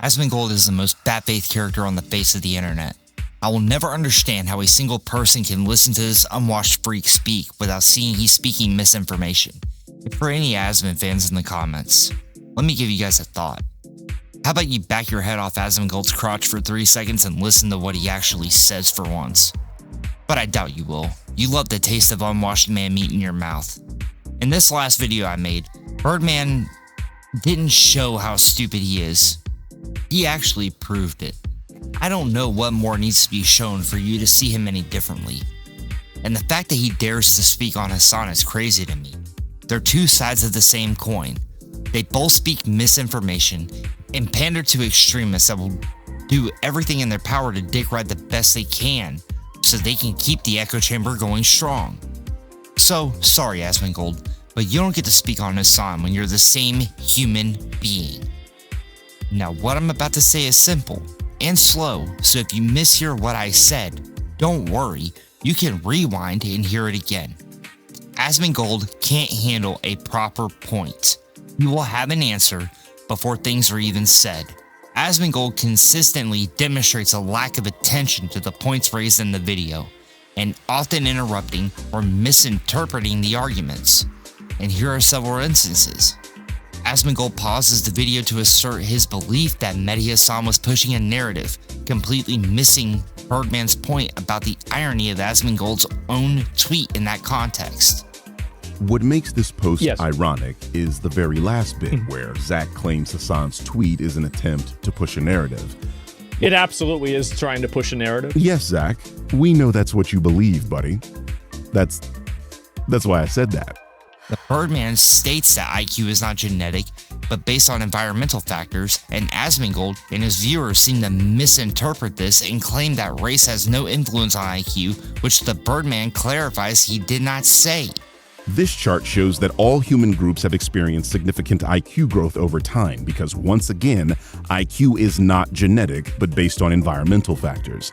Asmongold is the most bad-faith character on the face of the internet. I will never understand how a single person can listen to this unwashed freak speak without seeing he's speaking misinformation. And for any Asmon fans in the comments, let me give you guys a thought. How about you back your head off Asmongold's crotch for 3 seconds and listen to what he actually says for once? But I doubt you will. You love the taste of unwashed man meat in your mouth. In this last video I made, Birdman didn't show how stupid he is. He actually proved it. I don't know what more needs to be shown for you to see him any differently. And the fact that he dares to speak on Hasan is crazy to me. They're two sides of the same coin. They both speak misinformation and pander to extremists that will do everything in their power to dick ride the best they can so they can keep the echo chamber going strong. So, sorry Asmongold, but you don't get to speak on Hasan when you're the same human being. Now what I'm about to say is simple and slow, so if you mishear what I said, don't worry, you can rewind and hear it again. Asmongold can't handle a proper point. You will have an answer before things are even said. Asmongold consistently demonstrates a lack of attention to the points raised in the video, and often interrupting or misinterpreting the arguments. And here are several instances. Asmongold pauses the video to assert his belief that Mehdi Hasan was pushing a narrative, completely missing Birdman's point about the irony of Asmongold's own tweet in that context. What makes this post ironic is the very last bit where Zach claims Hasan's tweet is an attempt to push a narrative. It absolutely is trying to push a narrative. Yes, Zach, we know that's what you believe, buddy. That's why I said that. The Birdman states that IQ is not genetic, but based on environmental factors, and Asmongold and his viewers seem to misinterpret this and claim that race has no influence on IQ, which the Birdman clarifies he did not say. This chart shows that all human groups have experienced significant IQ growth over time because, once again, IQ is not genetic, but based on environmental factors.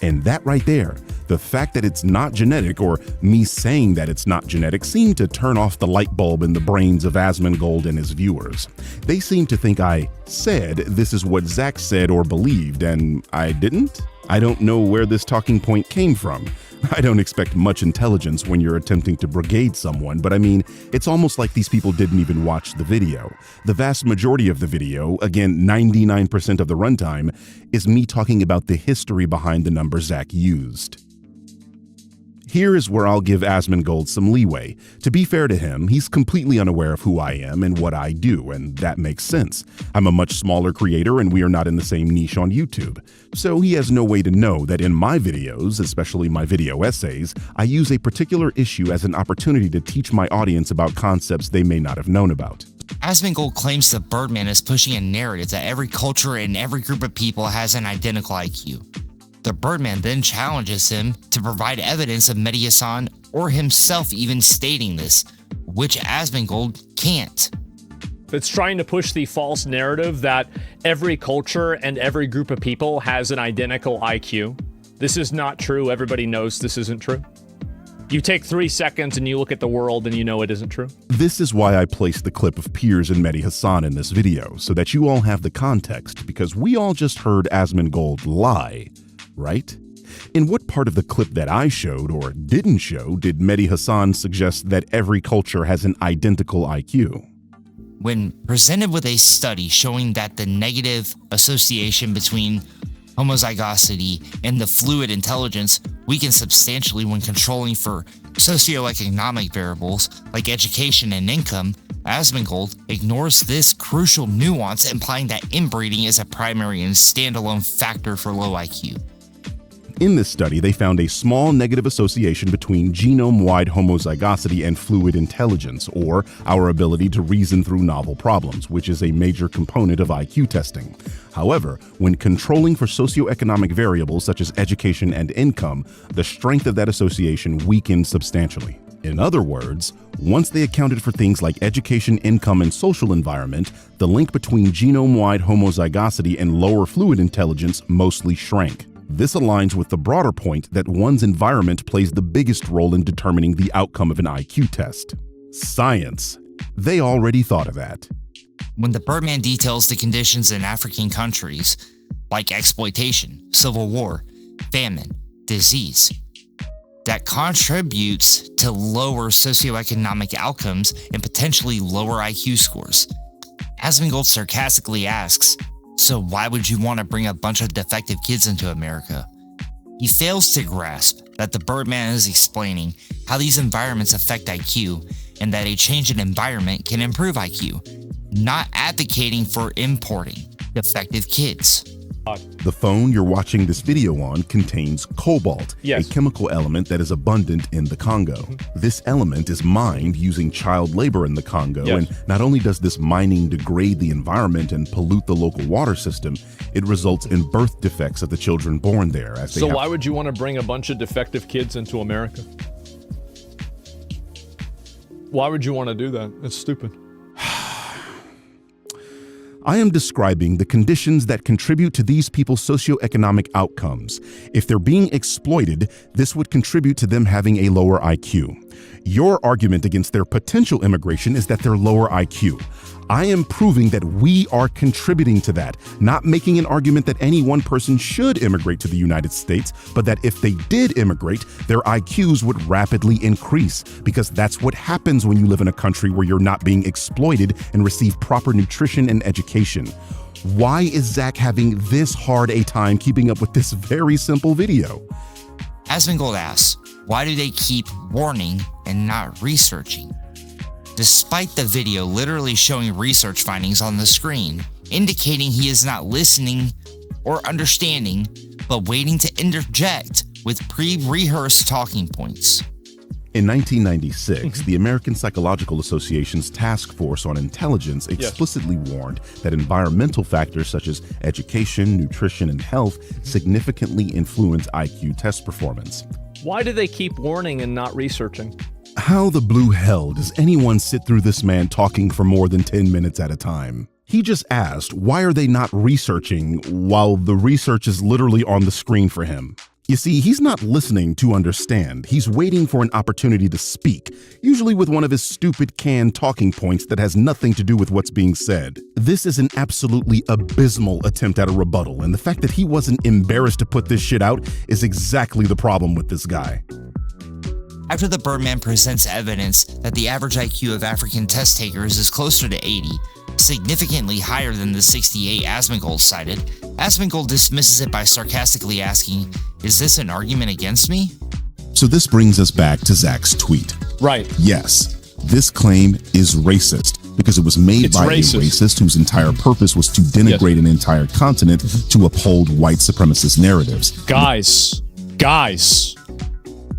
And that right there, the fact that it's not genetic, or me saying that it's not genetic, seemed to turn off the light bulb in the brains of Asmongold and his viewers. They seem to think I said this is what Zach said or believed, and I didn't? I don't know where this talking point came from. I don't expect much intelligence when you're attempting to brigade someone, but I mean, it's almost like these people didn't even watch the video. The vast majority of the video, again 99% of the runtime, is me talking about the history behind the number Zach used. Here is where I'll give Asmongold some leeway. To be fair to him, he's completely unaware of who I am and what I do, and that makes sense. I'm a much smaller creator and we are not in the same niche on YouTube. So he has no way to know that in my videos, especially my video essays, I use a particular issue as an opportunity to teach my audience about concepts they may not have known about. Asmongold claims the Birdman is pushing a narrative that every culture and every group of people has an identical IQ. The Birdman then challenges him to provide evidence of Mehdi Hasan or himself even stating this, which Asmongold can't. It's trying to push the false narrative that every culture and every group of people has an identical IQ. This is not true. Everybody knows this isn't true. You take 3 seconds and you look at the world and you know it isn't true. This is why I placed the clip of Piers and Mehdi Hasan in this video, so that you all have the context, because we all just heard Asmongold lie. Right? In what part of the clip that I showed or didn't show did Mehdi Hasan suggest that every culture has an identical IQ? When presented with a study showing that the negative association between homozygosity and the fluid intelligence weakens substantially when controlling for socioeconomic variables like education and income, Asmongold ignores this crucial nuance, implying that inbreeding is a primary and standalone factor for low IQ. In this study, they found a small negative association between genome-wide homozygosity and fluid intelligence, or our ability to reason through novel problems, which is a major component of IQ testing. However, when controlling for socioeconomic variables such as education and income, the strength of that association weakened substantially. In other words, once they accounted for things like education, income, and social environment, the link between genome-wide homozygosity and lower fluid intelligence mostly shrank. This aligns with the broader point that one's environment plays the biggest role in determining the outcome of an IQ test. Science. They already thought of that. When the Birdman details the conditions in African countries, like exploitation, civil war, famine, disease, that contributes to lower socioeconomic outcomes and potentially lower IQ scores. Asmongold sarcastically asks, so why would you want to bring a bunch of defective kids into America? He fails to grasp that the Birdman is explaining how these environments affect IQ and that a change in environment can improve IQ, not advocating for importing defective kids. The phone you're watching this video on contains cobalt, Yes. a chemical element that is abundant in the Congo. This element is mined using child labor in the Congo, Yes. and not only does this mining degrade the environment and pollute the local water system, it results in birth defects of the children born there. As they So have why would you want to bring a bunch of defective kids into America? Why would you want to do that? It's stupid. I am describing the conditions that contribute to these people's socioeconomic outcomes. If they're being exploited, this would contribute to them having a lower IQ. Your argument against their potential immigration is that they're lower IQ. I am proving that we are contributing to that, not making an argument that any one person should immigrate to the United States, but that if they did immigrate, their IQs would rapidly increase, because that's what happens when you live in a country where you're not being exploited and receive proper nutrition and education. Why is Zach having this hard a time keeping up with this very simple video? Asmongold asks, why do they keep warning and not researching? Despite the video literally showing research findings on the screen, indicating he is not listening or understanding, but waiting to interject with pre-rehearsed talking points. In 1996, the American Psychological Association's Task Force on Intelligence explicitly warned that environmental factors such as education, nutrition, and health significantly influence IQ test performance. Why do they keep warning and not researching? How the blue hell does anyone sit through this man talking for more than 10 minutes at a time? He just asked, why are they not researching while the research is literally on the screen for him? You see, he's not listening to understand. He's waiting for an opportunity to speak, usually with one of his stupid canned talking points that has nothing to do with what's being said. This is an absolutely abysmal attempt at a rebuttal, and the fact that he wasn't embarrassed to put this shit out is exactly the problem with this guy. After the Birdman presents evidence that the average IQ of African test takers is closer to 80, significantly higher than the 68 Asmongold cited, Asmongold dismisses it by sarcastically asking, is this an argument against me? So this brings us back to Zach's tweet. Right. Yes, this claim is racist because it was made by a racist whose entire purpose was to denigrate an entire continent to uphold white supremacist narratives. Guys,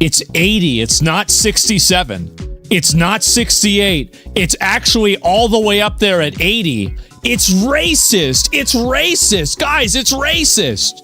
it's 80. It's not 67. It's not 68. It's actually all the way up there at 80. It's racist. It's racist. Guys, it's racist.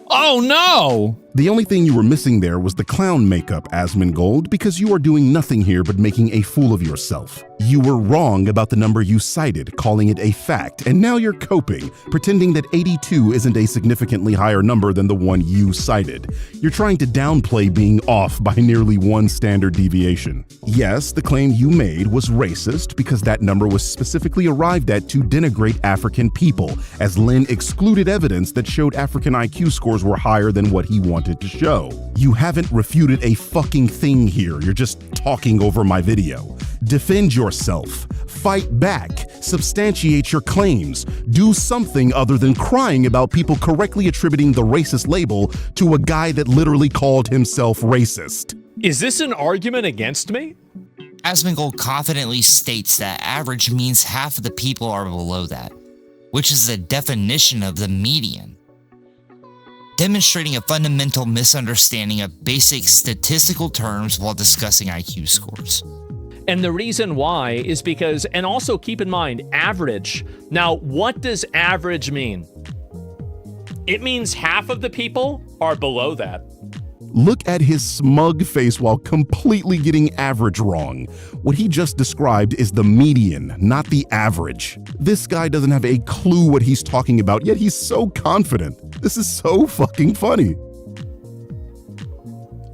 Oh no. The only thing you were missing there was the clown makeup, Asmongold, because you are doing nothing here but making a fool of yourself. You were wrong about the number you cited, calling it a fact, and now you're coping, pretending that 82 isn't a significantly higher number than the one you cited. You're trying to downplay being off by nearly one standard deviation. Yes, the claim you made was racist because that number was specifically arrived at to denigrate African people, as Lynn excluded evidence that showed African IQ scores were higher than what he wanted to show. You haven't refuted a fucking thing here. You're just talking over my video. Defend yourself. Fight back. Substantiate your claims. Do something other than crying about people correctly attributing the racist label to a guy that literally called himself racist. Is this an argument against me? Asmongold confidently states that average means half of the people are below that, which is the definition of the median, demonstrating a fundamental misunderstanding of basic statistical terms while discussing IQ scores. And the reason why is because, and also keep in mind, average. Now, what does average mean? It means half of the people are below that. Look at his smug face while completely getting average wrong. What he just described is the median, not the average. This guy doesn't have a clue what he's talking about, yet he's so confident. This is so fucking funny.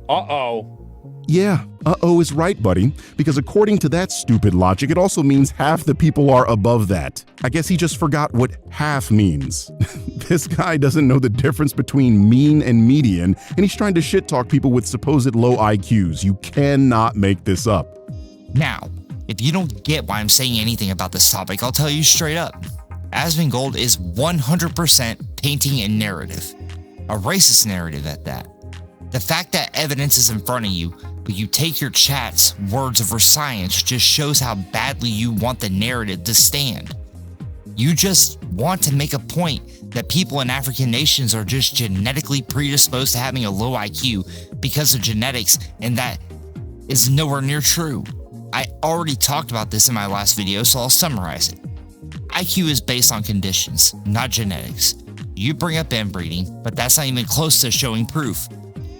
Uh-oh. Yeah, Uh-oh is right, buddy, because according to that stupid logic, it also means half the people are above that. I guess he just forgot what half means. This guy doesn't know the difference between mean and median, and he's trying to shit-talk people with supposed low IQs. You cannot make this up. Now, if you don't get why I'm saying anything about this topic, I'll tell you straight up. Asmongold is 100% painting a narrative. A racist narrative at that. The fact that evidence is in front of you, but you take your chat's words over science just shows how badly you want the narrative to stand. You just want to make a point that people in African nations are just genetically predisposed to having a low IQ because of genetics, and that is nowhere near true. I already talked about this in my last video, so I'll summarize it. IQ is based on conditions, not genetics. You bring up inbreeding, but that's not even close to showing proof.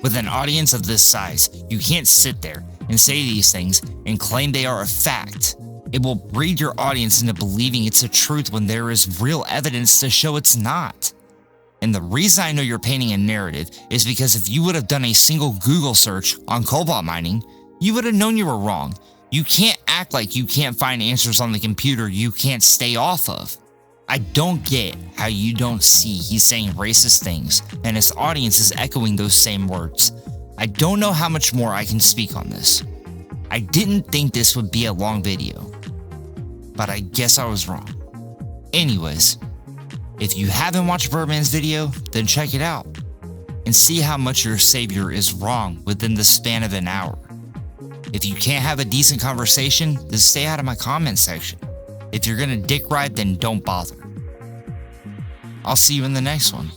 With an audience of this size, you can't sit there and say these things and claim they are a fact. It will breed your audience into believing it's a truth when there is real evidence to show it's not. And the reason I know you're painting a narrative is because if you would have done a single Google search on cobalt mining, you would have known you were wrong. You can't act like you can't find answers on the computer you can't stay off of. I don't get how you don't see he's saying racist things and his audience is echoing those same words. I don't know how much more I can speak on this. I didn't think this would be a long video, but I guess I was wrong. Anyways, if you haven't watched Birdman's video, then check it out and see how much your savior is wrong within the span of an hour. If you can't have a decent conversation, then stay out of my comment section. If you're gonna dick ride, then don't bother. I'll see you in the next one.